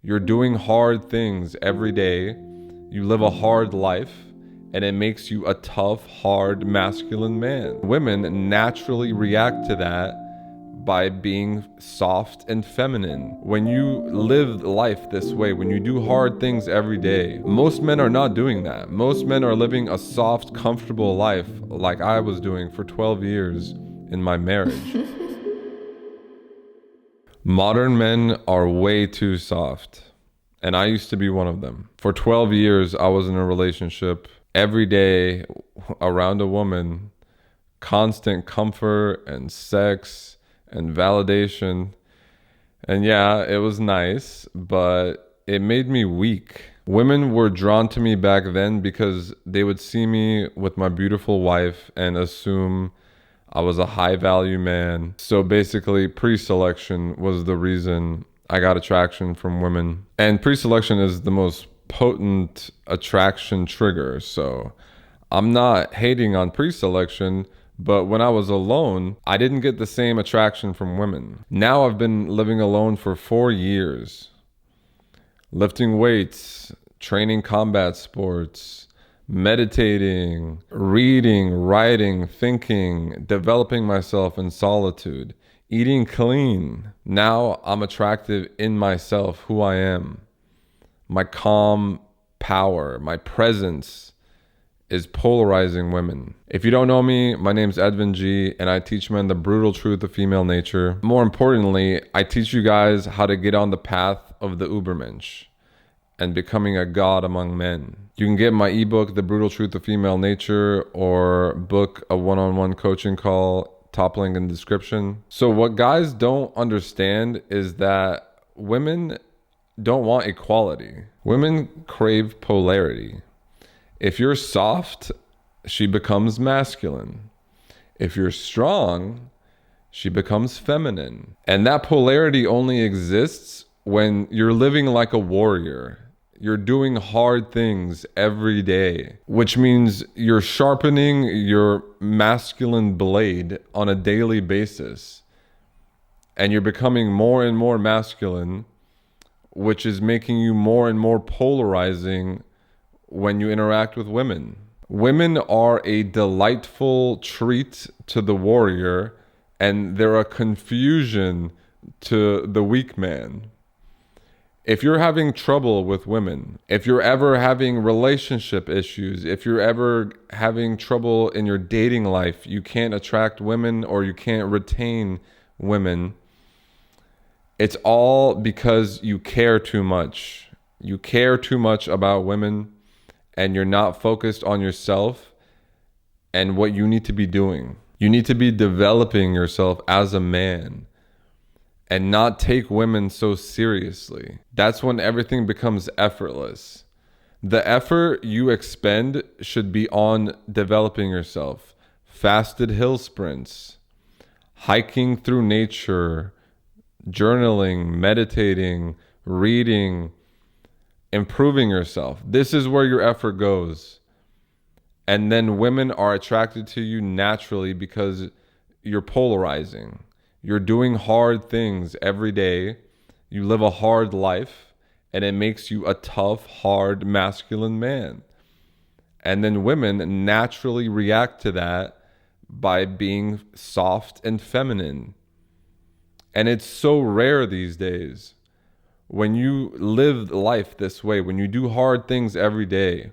You're doing hard things every day. You live a hard life, and it makes you a tough, hard, masculine man. Women naturally react to that by being soft and feminine. When you live life this way, when you do hard things every day, most men are not doing that. Most men are living a soft, comfortable life like I was doing for 12 years in my marriage. Modern men are way too soft. And I used to be one of them. For 12 years, I was in a relationship every day around a woman, constant comfort and sex and validation. And yeah, it was nice, but it made me weak. Women were drawn to me back then because they would see me with my beautiful wife and assume I was a high value man. So basically, pre-selection was the reason I got attraction from women. And pre-selection is the most potent attraction trigger. So I'm not hating on pre-selection, but when I was alone, I didn't get the same attraction from women. Now I've been living alone for 4 years, lifting weights, training combat sports, meditating, reading, writing, thinking, developing myself in solitude, eating clean. Now I'm attractive in myself, who I am. My calm power, my presence is polarizing women. If you don't know me, my name's Edvin G, and I teach men the brutal truth of female nature. More importantly, I teach you guys how to get on the path of the Ubermensch and becoming a god among men. You can get my ebook, The Brutal Truth of Female Nature, or book a one-on-one coaching call, top link in the description. So what guys don't understand is that women don't want equality. Women crave polarity. If you're soft, she becomes masculine. If you're strong, she becomes feminine. And that polarity only exists when you're living like a warrior. You're doing hard things every day, which means you're sharpening your masculine blade on a daily basis. And you're becoming more and more masculine, which is making you more and more polarizing when you interact with women. Women are a delightful treat to the warrior, and they're a confusion to the weak man. If you're having trouble with women, if you're ever having relationship issues, if you're ever having trouble in your dating life, you can't attract women or you can't retain women, it's all because you care too much. You care too much about women, and you're not focused on yourself and what you need to be doing. You need to be developing yourself as a man and not take women so seriously. That's when everything becomes effortless. The effort you expend should be on developing yourself. Fasted hill sprints, hiking through nature, journaling, meditating, reading, improving yourself. This is where your effort goes. And then women are attracted to you naturally because you're polarizing. You're doing hard things every day. You live a hard life, and it makes you a tough, hard, masculine man. And then women naturally react to that by being soft and feminine. And it's so rare these days. When you live life this way, when you do hard things every day,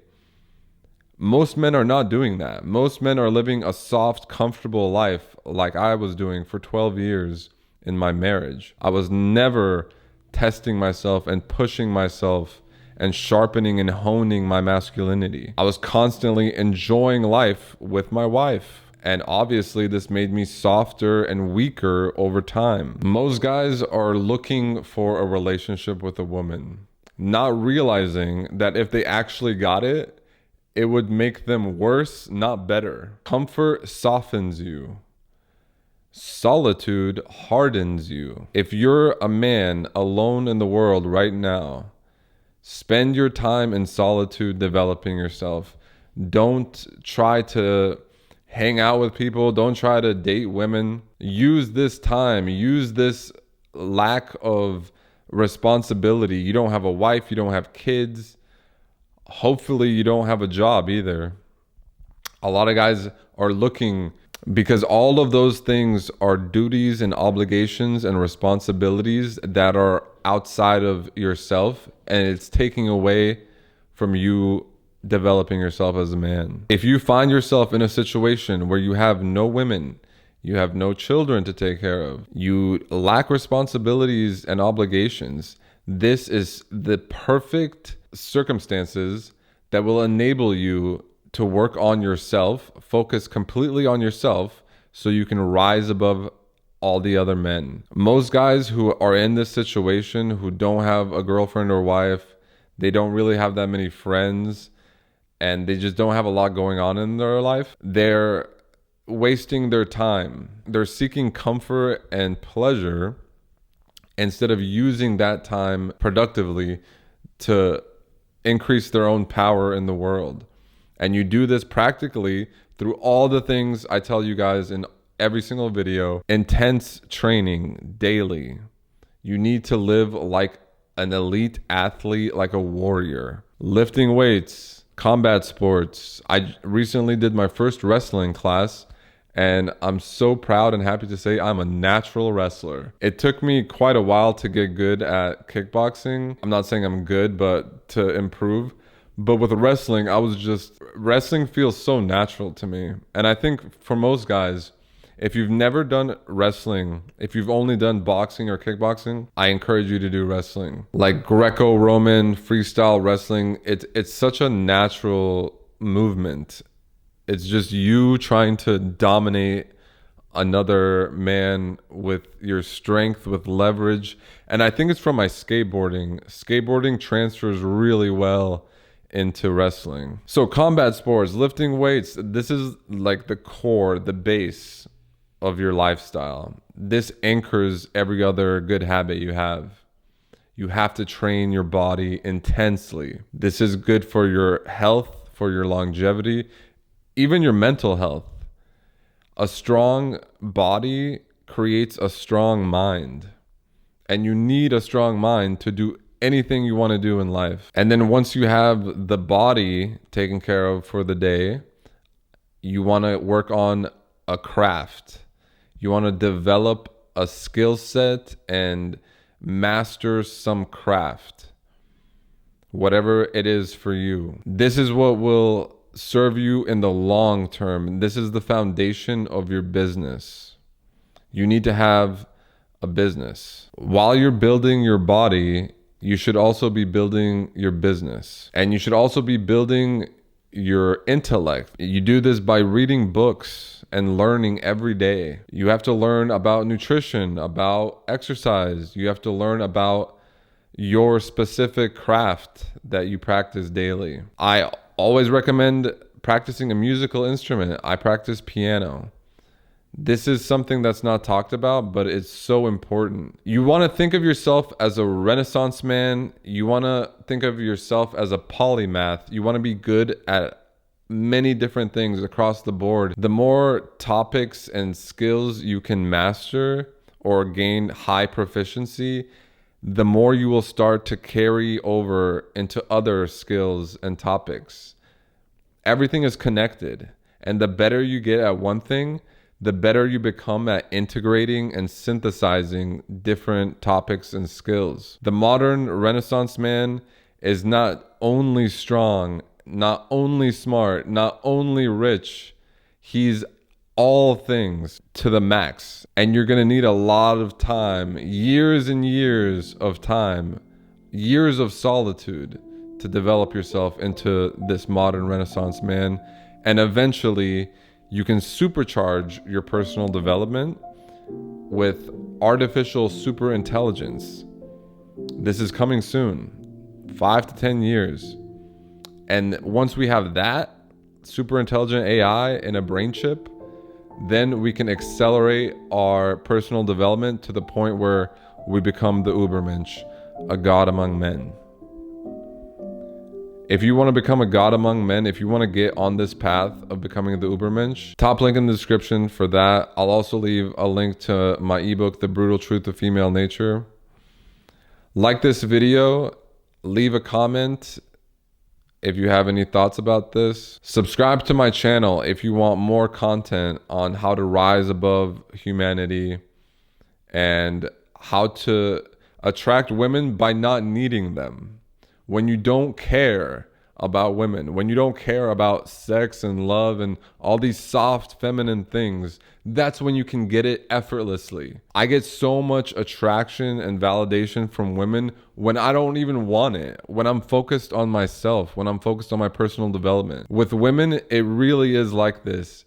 most men are not doing that. Most men are living a soft, comfortable life like I was doing for 12 years in my marriage. I was never testing myself and pushing myself and sharpening and honing my masculinity. I was constantly enjoying life with my wife. And obviously this made me softer and weaker over time. Most guys are looking for a relationship with a woman, not realizing that if they actually got it, it would make them worse, not better. Comfort softens you. Solitude hardens you. If you're a man alone in the world right now, spend your time in solitude developing yourself. Don't try to hang out with people. Don't try to date women. Use this time. Use this lack of responsibility. You don't have a wife, you don't have kids. Hopefully you don't have a job either. A lot of guys are looking, because all of those things are duties and obligations and responsibilities that are outside of yourself, and it's taking away from you developing yourself as a man. If you find yourself in a situation where you have no women, you have no children to take care of, you lack responsibilities and obligations, this is the perfect circumstances that will enable you to work on yourself, focus completely on yourself, so you can rise above all the other men. Most guys who are in this situation, who don't have a girlfriend or wife, they don't really have that many friends, and they just don't have a lot going on in their life, they're wasting their time. They're seeking comfort and pleasure instead of using that time productively to increase their own power in the world. And you do this practically through all the things I tell you guys in every single video. Intense training daily. You need to live like an elite athlete, like a warrior. Lifting weights, combat sports. I recently did my first wrestling class, and I'm so proud and happy to say I'm a natural wrestler. It took me quite a while to get good at kickboxing. I'm not saying I'm good, but to improve. But with wrestling, wrestling feels so natural to me. And I think for most guys, if you've never done wrestling, if you've only done boxing or kickboxing, I encourage you to do wrestling. Like Greco-Roman freestyle wrestling, it's such a natural movement. It's just you trying to dominate another man with your strength, with leverage. And I think it's from my skateboarding. Skateboarding transfers really well into wrestling. So combat sports, lifting weights, this is like the core, the base of your lifestyle. This anchors every other good habit you have. You have to train your body intensely. This is good for your health, for your longevity, even your mental health. A strong body creates a strong mind. And you need a strong mind to do anything you want to do in life. And then once you have the body taken care of for the day, you want to work on a craft. You want to develop a skill set and master some craft. Whatever it is for you. This is what will serve you in the long term. This is the foundation of your business. You need to have a business. While you're building your body, you should also be building your business. And you should also be building your intellect. You do this by reading books and learning every day. You have to learn about nutrition, about exercise. You have to learn about your specific craft that you practice daily. I always recommend practicing a musical instrument. I practice piano. This is something that's not talked about, but it's so important. You want to think of yourself as a Renaissance man. You want to think of yourself as a polymath. You want to be good at many different things across the board. The more topics and skills you can master or gain high proficiency, the more you will start to carry over into other skills and topics. Everything is connected. And the better you get at one thing, the better you become at integrating and synthesizing different topics and skills. The modern Renaissance man is not only strong, not only smart, not only rich, he's all things to the max. And you're going to need a lot of time, years and years of time, years of solitude to develop yourself into this modern Renaissance man. And eventually, you can supercharge your personal development with artificial super intelligence. This is coming soon, 5 to 10 years. And once we have that super intelligent AI in a brain chip, then we can accelerate our personal development to the point where we become the Ubermensch, a god among men. If you want to become a god among men, if you want to get on this path of becoming the Ubermensch, top link in the description for that. I'll also leave a link to my ebook, The Brutal Truth of Female Nature. Like this video, leave a comment if you have any thoughts about this. Subscribe to my channel if you want more content on how to rise above humanity and how to attract women by not needing them. When you don't care about women, when you don't care about sex and love and all these soft feminine things, that's when you can get it effortlessly. I get so much attraction and validation from women when I don't even want it, when I'm focused on myself, when I'm focused on my personal development. With women, it really is like this.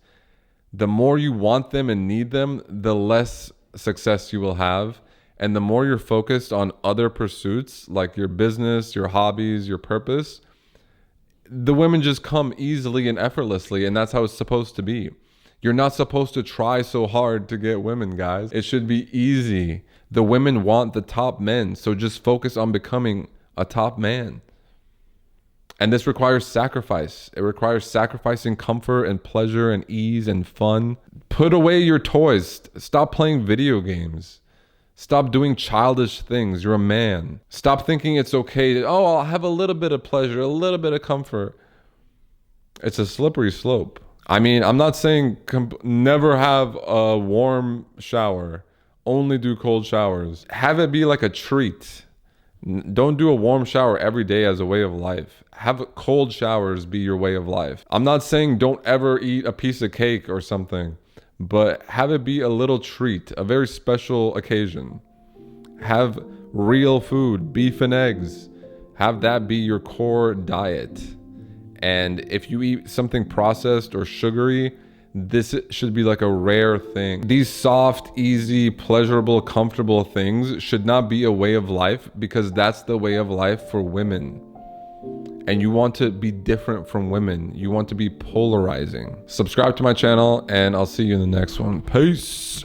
The more you want them and need them, the less success you will have. And the more you're focused on other pursuits, like your business, your hobbies, your purpose, the women just come easily and effortlessly, and that's how it's supposed to be. You're not supposed to try so hard to get women, guys. It should be easy. The women want the top men, so just focus on becoming a top man. And this requires sacrifice. It requires sacrificing comfort and pleasure and ease and fun. Put away your toys. Stop playing video games. Stop doing childish things. You're a man. Stop thinking it's okay to, oh, I'll have a little bit of pleasure, a little bit of comfort. It's a slippery slope. I mean, I'm not saying never have a warm shower. Only do cold showers. Have it be like a treat. Don't do a warm shower every day as a way of life. Have cold showers be your way of life. I'm not saying don't ever eat a piece of cake or something, but have it be a little treat, a very special occasion. Have real food, beef and eggs. Have that be your core diet. And if you eat something processed or sugary, this should be like a rare thing. These soft, easy, pleasurable, comfortable things should not be a way of life, because that's the way of life for women. And you want to be different from women. You want to be polarizing. Subscribe to my channel, and I'll see you in the next one. Peace.